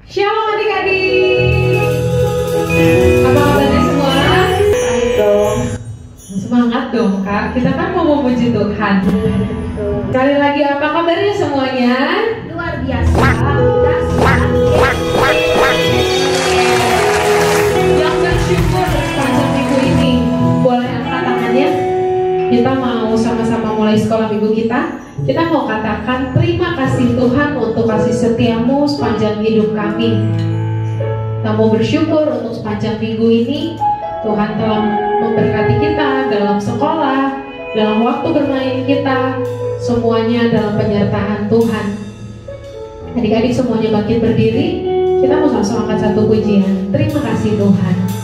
Shalom adik-adik, apa kabarnya semua? Baik dong. Semangat dong kak, kita kan mau memuji Tuhan. Sekali lagi apa kabarnya semuanya? Luar biasa. Yang bersyukur sepanjang minggu ini, boleh angkat tangannya. Kita mau sama-sama mulai sekolah minggu kita. Kita mau katakan terima kasih Tuhan untuk kasih setiamu sepanjang hidup kami. Kita mau bersyukur untuk sepanjang minggu ini Tuhan telah memberkati kita dalam sekolah, dalam waktu bermain kita, semuanya dalam penyertaan Tuhan. Adik-adik semuanya bangkit berdiri. Kita mau sama-sama angkat satu pujian. Terima kasih Tuhan. Terima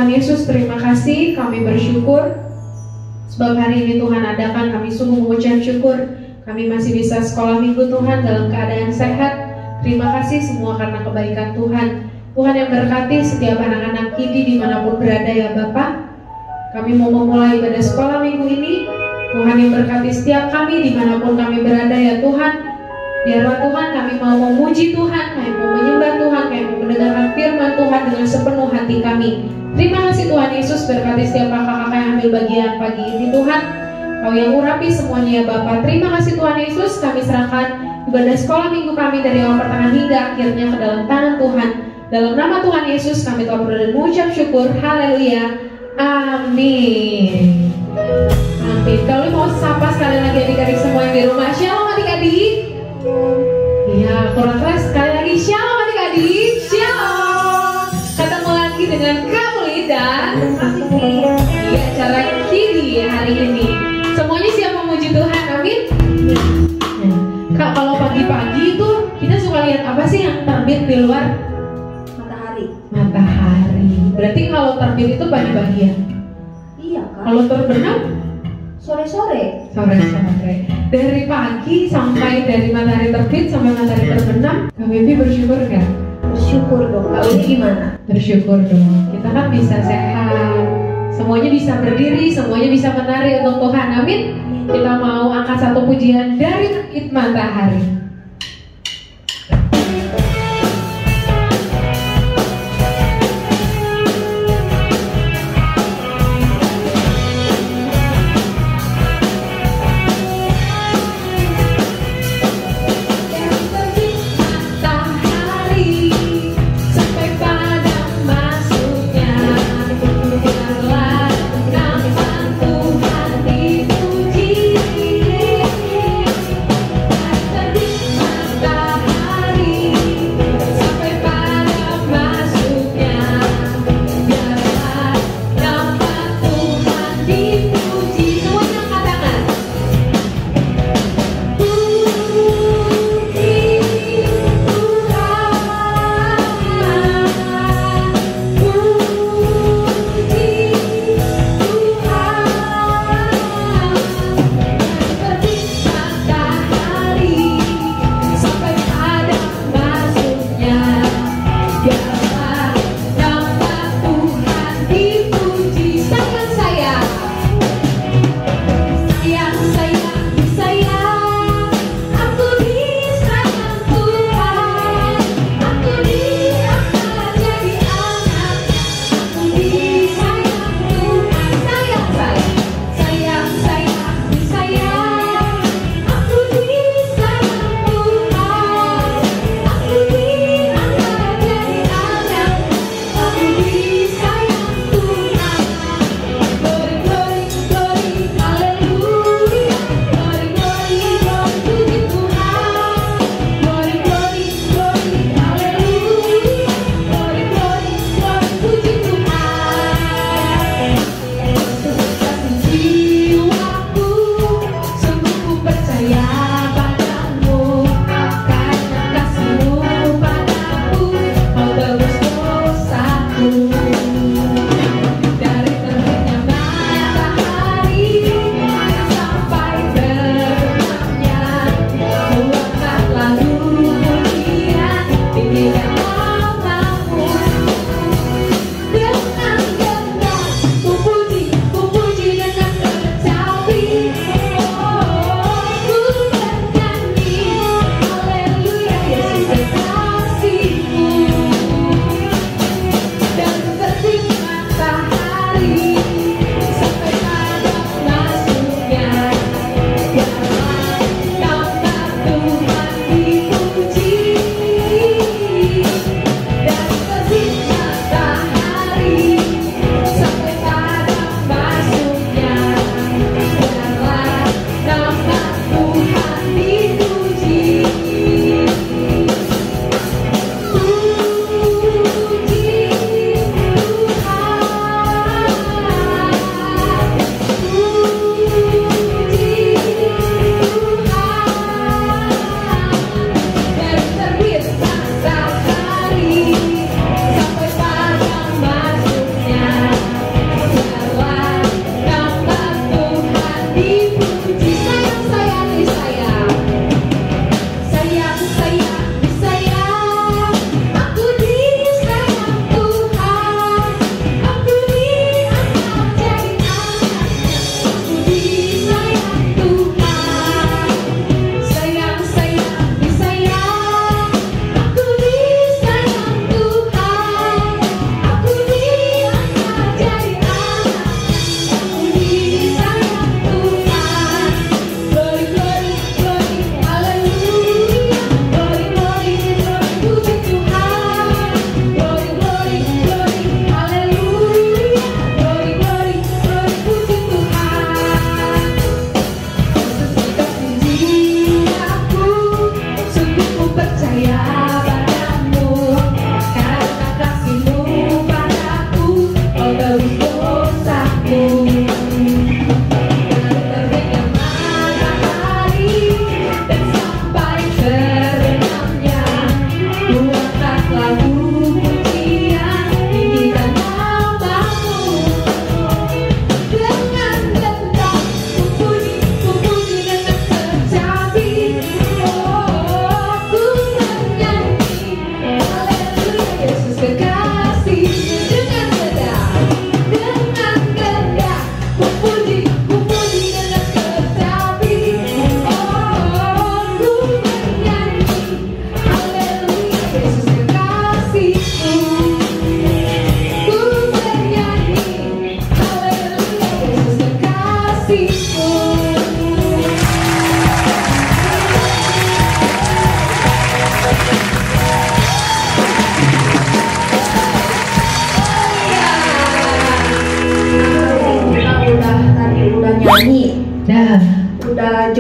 Tuhan Yesus, terima kasih, kami bersyukur sebab hari ini Tuhan adakan, kami sungguh mengucap syukur kami masih bisa sekolah minggu Tuhan dalam keadaan sehat. Terima kasih semua karena kebaikan Tuhan. Tuhan yang berkati setiap anak-anak Kidi dimanapun berada ya Bapak. Kami mau memulai ibadah sekolah minggu ini. Tuhan yang berkati setiap kami dimanapun kami berada ya Tuhan. Biarlah Tuhan kami mau memuji Tuhan, kami mau menyembah Tuhan, kami mau mendengarkan firman Tuhan dengan sepenuh hati kami. Terima kasih Tuhan Yesus, berkati setiap kakak-kakak yang ambil bagian pagi ini Tuhan. Kau yang urapi semuanya ya Bapak. Terima kasih Tuhan Yesus, kami serahkan ibadah sekolah minggu kami dari awal pertengahan hingga akhirnya ke dalam tangan Tuhan. Dalam nama Tuhan Yesus kami telah berdoa dan mengucap syukur. Haleluya. Amin. Amin. Kalau mau sapa sekali lagi adik-adik semua yang di rumah. Shalom adik-adik. Ya, kurang keras. Sekali lagi shalom adik-adik. Shalom. Ketemu lagi dengan Kamuli dan di acara Kidi hari ini. Semuanya siap memuji Tuhan. Amin. Kak, kalau pagi-pagi itu kita suka lihat apa sih yang terbit di luar? Matahari. Berarti kalau terbit itu pagi-pagi ya? Iya kan? Kalau terbenam? Sore-sore. Sore-sore. Dari pagi sampai dari matahari terbit sampai matahari terbenam, Kak Bebi bersyukur nggak? Bersyukur dong. Kak Uli gimana? Bersyukur dong. Kita kan bisa sehat, semuanya bisa berdiri, semuanya bisa menari untuk Tuhan. Amin. Kita mau angkat satu pujian dari terbit matahari. Tuhan dipuji.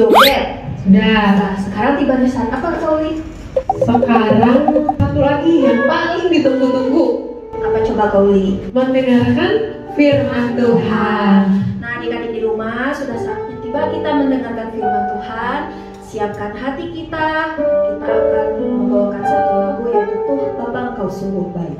joget. Sudah. Nah, sekarang tibanya saat apa Kak Uli? Sekarang satu lagi yang paling ditunggu-tunggu. Apa coba Kak Uli? Mendengarkan firman Tuhan. Nah, adik-adik di rumah sudah saatnya tiba kita mendengarkan firman Tuhan. Siapkan hati kita. Kita akan membawakan satu lagu yaitu Tuh Bapa Engkau Sungguh Baik.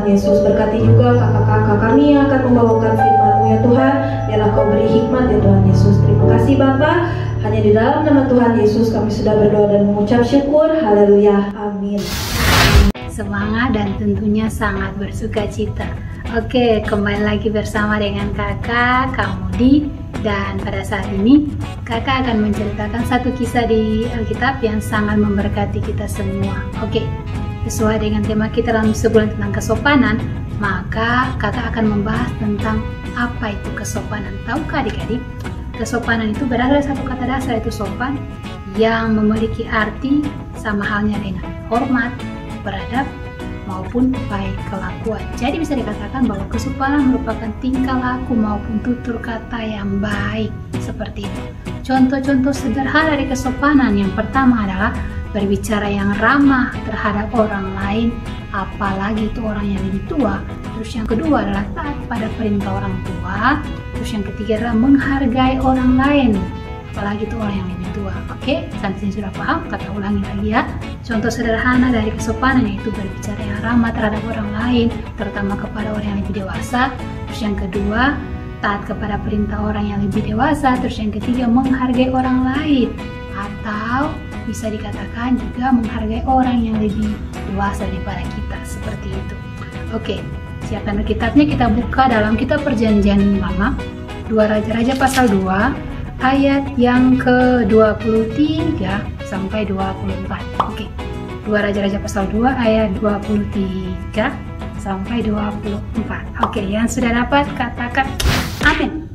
Yesus. Berkati juga kakak-kakak kami yang akan membawakan firman-Mu ya Tuhan. Biarlah Kau beri hikmat ya Tuhan Yesus. Terima kasih Bapa. Hanya di dalam nama Tuhan Yesus kami sudah berdoa dan mengucap syukur. Haleluya. Amin. Semangat dan tentunya sangat bersuka cita. Oke, kembali lagi bersama dengan kakak Kamudi, dan pada saat ini kakak akan menceritakan satu kisah di Alkitab yang sangat memberkati kita semua. Oke, sesuai dengan tema kita dalam sebulan tentang kesopanan, maka kakak akan membahas tentang apa itu kesopanan. Tahukah adik-adik, kesopanan itu berasal dari satu kata dasar, itu sopan, yang memiliki arti sama halnya dengan hormat, beradab, maupun baik kelakuan. Jadi bisa dikatakan bahwa kesopanan merupakan tingkah laku maupun tutur kata yang baik, seperti itu. Contoh-contoh sederhana dari kesopanan, yang pertama adalah berbicara yang ramah terhadap orang lain, apalagi itu orang yang lebih tua. Terus yang kedua adalah taat pada perintah orang tua. Terus yang ketiga adalah menghargai orang lain, apalagi itu orang yang lebih tua. Oke, sampai sini sudah paham? Kata ulangi lagi ya. Contoh sederhana dari kesopanan yaitu berbicara yang ramah terhadap orang lain, terutama kepada orang yang lebih dewasa. Terus yang kedua, taat kepada perintah orang yang lebih dewasa. Terus yang ketiga, menghargai orang lain, atau bisa dikatakan juga menghargai orang yang lebih dewasa daripada kita, seperti itu. Oke, siapkan Alkitabnya, kita buka dalam kitab Perjanjian Lama, 2 Raja-Raja pasal 2 ayat yang ke-23 sampai 24. Oke. 2 Raja-Raja pasal 2 ayat 23 sampai 24. Oke, yang sudah dapat katakan amin.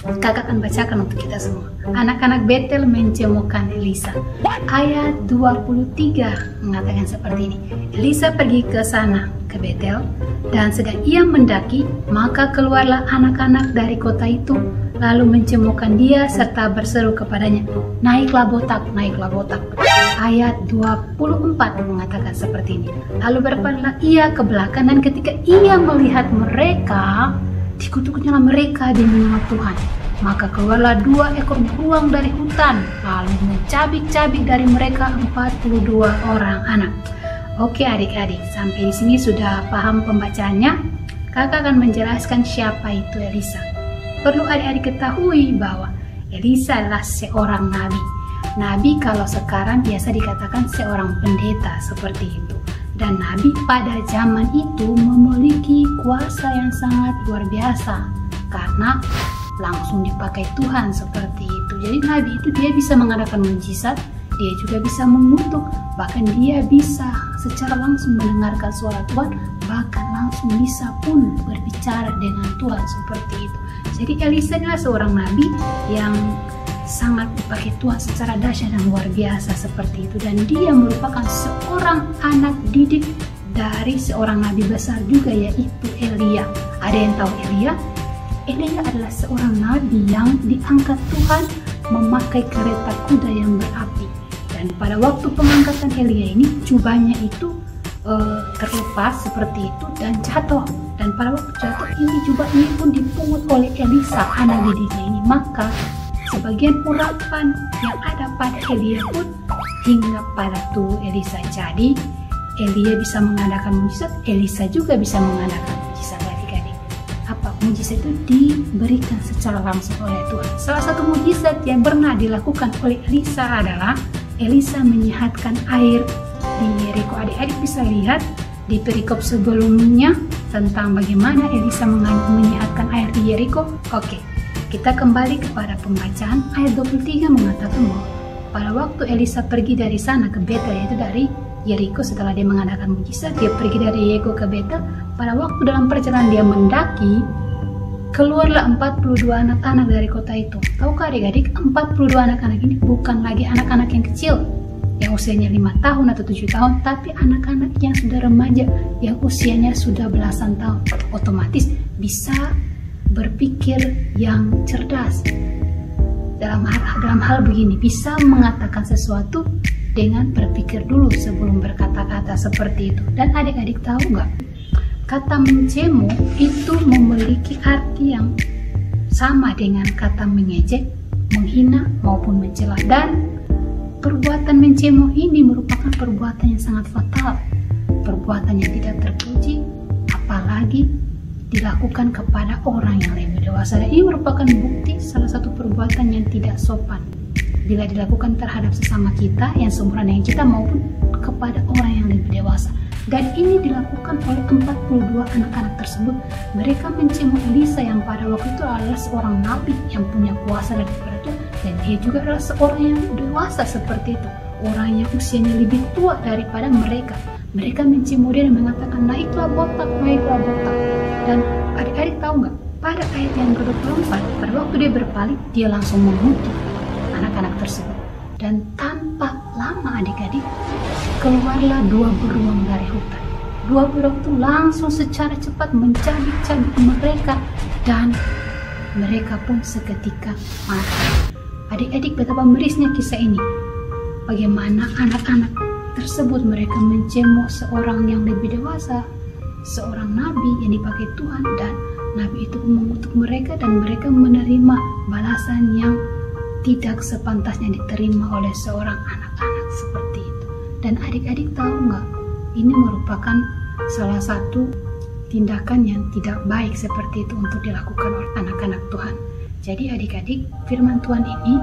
Kakak akan bacakan untuk kita semua. Anak-anak Betel mencemukan Elisa. Ayat 23 mengatakan seperti ini. Elisa pergi ke sana, ke Betel, dan sedang ia mendaki, maka keluarlah anak-anak dari kota itu, lalu mencemukan dia serta berseru kepadanya, naiklah botak, naiklah botak. Ayat 24 mengatakan seperti ini. Lalu berpalinglah ia ke belakang, dan ketika ia melihat mereka, dikutuknya mereka dengan nama Tuhan. Maka keluarlah 2 ekor beruang dari hutan, lalu mencabik-cabik dari mereka 42 orang anak. Oke adik-adik, sampai di sini sudah paham pembacaannya? Kakak akan menjelaskan siapa itu Elisa. Perlu adik-adik ketahui bahwa Elisa adalah seorang nabi. Nabi kalau sekarang biasa dikatakan seorang pendeta, seperti itu. Dan nabi pada zaman itu memiliki kuasa yang sangat luar biasa, karena langsung dipakai Tuhan, seperti itu. Jadi nabi itu dia bisa mengadakan mujizat, dia juga bisa mengutuk, bahkan dia bisa secara langsung mendengarkan suara Tuhan, bahkan langsung bisa pun berbicara dengan Tuhan, seperti itu. Jadi Elisa adalah seorang nabi yang sangat dipakai Tuhan secara dahsyat dan luar biasa, seperti itu. Dan dia merupakan seorang anak didik dari seorang nabi besar juga, yaitu Elia. Ada yang tahu Elia? Elia adalah seorang nabi yang diangkat Tuhan memakai kereta kuda yang berapi. Dan pada waktu pengangkatan Elia ini, jubahnya itu terlepas seperti itu dan jatuh. Dan pada waktu jatuh ini, jubah ini pun dipungut oleh Elisa, anak didiknya ini. Maka sebagian urapan yang ada pada Elia pun hingga pada tubuh Elisa. Jadi Elia bisa mengadakan mujizat, Elisa juga bisa mengadakan mujizat. Adik-adik, apa mujizat itu diberikan secara langsung oleh Tuhan. Salah satu mujizat yang pernah dilakukan oleh Elisa adalah Elisa menyehatkan air di Yeriko. Adik-adik bisa lihat di perikop sebelumnya tentang bagaimana Elisa menyehatkan air di Yeriko. Oke, kita kembali kepada pembacaan. Ayat 23 mengatakan bahwa pada waktu Elisa pergi dari sana ke Betel, yaitu dari Yeriko, setelah dia mengadakan mujizat, dia pergi dari Yeriko ke Betel. Pada waktu dalam perjalanan dia mendaki, keluarlah 42 anak-anak dari kota itu. Tahukah adik-adik, 42 anak-anak ini bukan lagi anak-anak yang kecil, yang usianya 5 tahun atau 7 tahun, tapi anak-anak yang sudah remaja, yang usianya sudah belasan tahun. Otomatis bisa berpikir yang cerdas. Dalam hal begini, bisa mengatakan sesuatu dengan berpikir dulu sebelum berkata-kata, seperti itu. Dan adik-adik tahu nggak? Kata mencemu itu memiliki arti yang sama dengan kata mengejek, menghina, maupun mencela. Dan perbuatan mencemu ini merupakan perbuatan yang sangat fatal, perbuatan yang tidak terpuji, apalagi dilakukan kepada orang yang lebih dewasa. Dan ini merupakan bukti salah satu perbuatan yang tidak sopan bila dilakukan terhadap sesama kita yang seumuran dengan kita maupun kepada orang yang lebih dewasa. Dan ini dilakukan oleh 42 anak-anak tersebut. Mereka mencemooh Elisa yang pada waktu itu adalah seorang nabi yang punya kuasa daripada Tuhan, dan dia juga adalah seorang yang dewasa seperti itu, orang yang usianya lebih tua daripada mereka. Mereka mencemooh dia dan mengatakan, naiklah botak, naiklah botak. Dan adik-adik tahu nggak, pada ayat yang ke-24, pada waktu dia berpaling, dia langsung mengutuk anak-anak tersebut. Dan tanpa lama adik-adik, keluarlah 2 beruang dari hutan. 2 beruang itu langsung secara cepat mencabik-cabik mereka, dan mereka pun seketika mati. Adik-adik, betapa mirisnya kisah ini. Bagaimana anak-anak tersebut mereka mencemooh seorang yang lebih dewasa, seorang nabi yang dipakai Tuhan, dan nabi itu mengutuk mereka dan mereka menerima balasan yang tidak sepantasnya diterima oleh seorang anak-anak seperti itu. Dan adik-adik tahu nggak, ini merupakan salah satu tindakan yang tidak baik seperti itu untuk dilakukan oleh anak-anak Tuhan. Jadi adik-adik, firman Tuhan ini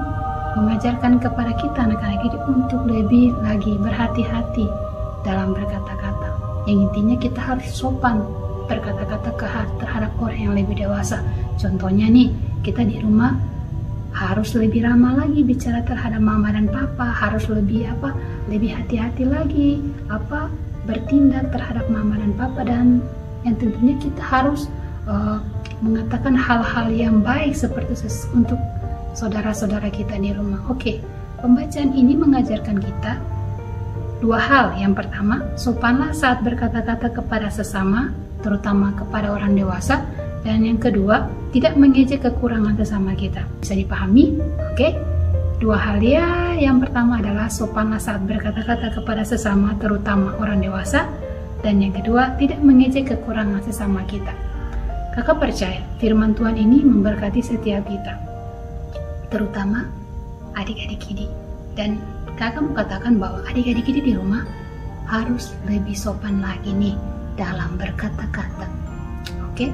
mengajarkan kepada kita anak-anak ini untuk lebih lagi berhati-hati dalam berkata-kata. Yang intinya kita harus sopan berkata-kata terhadap orang yang lebih dewasa. Contohnya nih, kita di rumah harus lebih ramah lagi bicara terhadap mama dan papa, harus lebih hati-hati lagi bertindak terhadap mama dan papa, dan yang tentunya kita harus mengatakan hal-hal yang baik seperti untuk saudara-saudara kita di rumah. Oke, pembacaan ini mengajarkan kita 2 hal. Yang pertama, sopanlah saat berkata-kata kepada sesama, terutama kepada orang dewasa. Dan yang kedua, tidak mengejek kekurangan sesama kita. Bisa dipahami? Oke? 2 hal ya. Yang pertama adalah sopanlah saat berkata-kata kepada sesama, terutama orang dewasa. Dan yang kedua, tidak mengejek kekurangan sesama kita. Kakak percaya firman Tuhan ini memberkati setiap kita, terutama adik-adik ini. Dan kakak mau katakan bahwa adik-adik ini di rumah harus lebih sopan lagi nih dalam berkata-kata. Oke?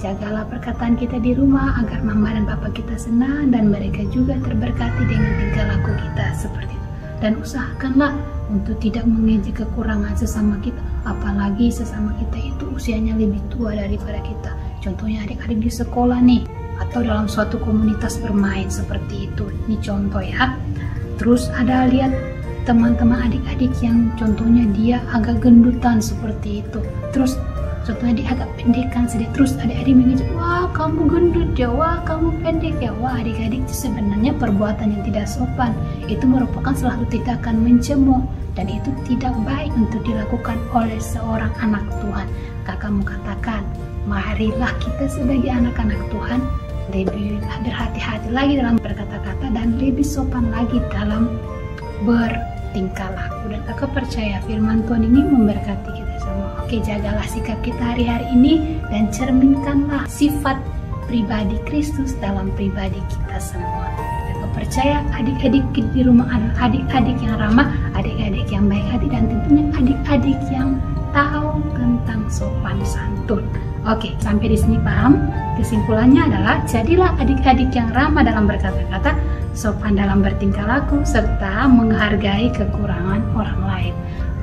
Jagalah perkataan kita di rumah agar mama dan papa kita senang dan mereka juga terberkati dengan tingkah laku kita seperti itu. Dan usahakanlah untuk tidak mengejek kekurangan sesama kita, apalagi sesama kita itu usianya lebih tua daripada kita. Contohnya adik-adik di sekolah nih, atau dalam suatu komunitas bermain seperti itu. Ini contoh ya. Terus ada lihat teman-teman adik-adik yang contohnya dia agak gendutan seperti itu. Terus contohnya dia agak pendekan sedikit, terus adik-adik mengejek, wah kamu gendut ya, wah kamu pendek ya. Wah adik-adik itu sebenarnya perbuatan yang tidak sopan. Itu merupakan salah satu tindakan mencemooh, dan itu tidak baik untuk dilakukan oleh seorang anak Tuhan. Kakak mau katakan, marilah kita sebagai anak-anak Tuhan lebih berhati-hati lagi dalam berkata-kata dan lebih sopan lagi dalam bertingkah laku. Dan kakak percaya firman Tuhan ini memberkati kita semua. Oke, jagalah sikap kita hari-hari ini dan cerminkanlah sifat pribadi Kristus dalam pribadi kita semua. Kakak percaya adik-adik di rumah adalah adik-adik yang ramah, adik-adik yang baik hati, dan tentunya adik-adik yang tahu tentang sopan santun. Oke, sampai di sini paham? Kesimpulannya adalah jadilah adik-adik yang ramah dalam berkata-kata, sopan dalam bertingkah laku, serta menghargai kekurangan orang lain.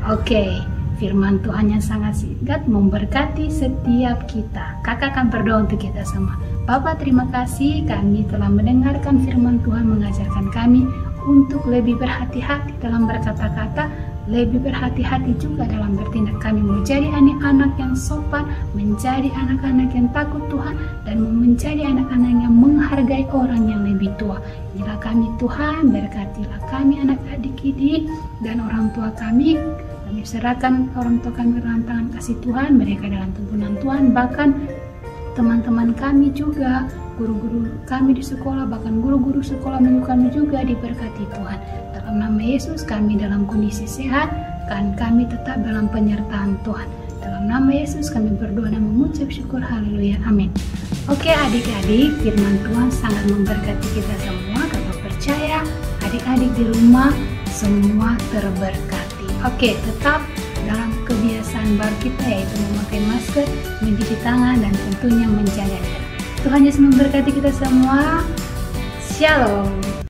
Oke, firman Tuhan yang sangat singkat memberkati setiap kita. Kakak akan berdoa untuk kita semua. Bapak, terima kasih kami telah mendengarkan firman Tuhan mengajarkan kami untuk lebih berhati-hati dalam berkata-kata, lebih berhati-hati juga dalam bertindak. Kami menjadi anak-anak yang sopan, menjadi anak-anak yang takut Tuhan, dan menjadi anak-anak yang menghargai orang yang lebih tua. Inilah kami Tuhan, berkatilah kami anak-adik ini dan orang tua kami. Kami serahkan orang tua kami dalam tangan kasih Tuhan, mereka dalam tuntunan Tuhan, bahkan teman-teman kami juga, guru-guru kami di sekolah, bahkan guru-guru sekolah minggu kami juga diberkati Tuhan. Dalam nama Yesus kami dalam kondisi sehat, dan kami tetap dalam penyertaan Tuhan. Dalam nama Yesus kami berdoa dan mengucap syukur, haleluya, amin. Oke adik-adik, firman Tuhan sangat memberkati kita semua. Kakak percaya adik-adik di rumah semua terberkati. Oke, tetap dalam kebiasaan kebiasaan baru kita, yaitu memakai masker, mencuci tangan, dan tentunya menjaga jarak. Tuhan Yesus memberkati kita semua. Shalom.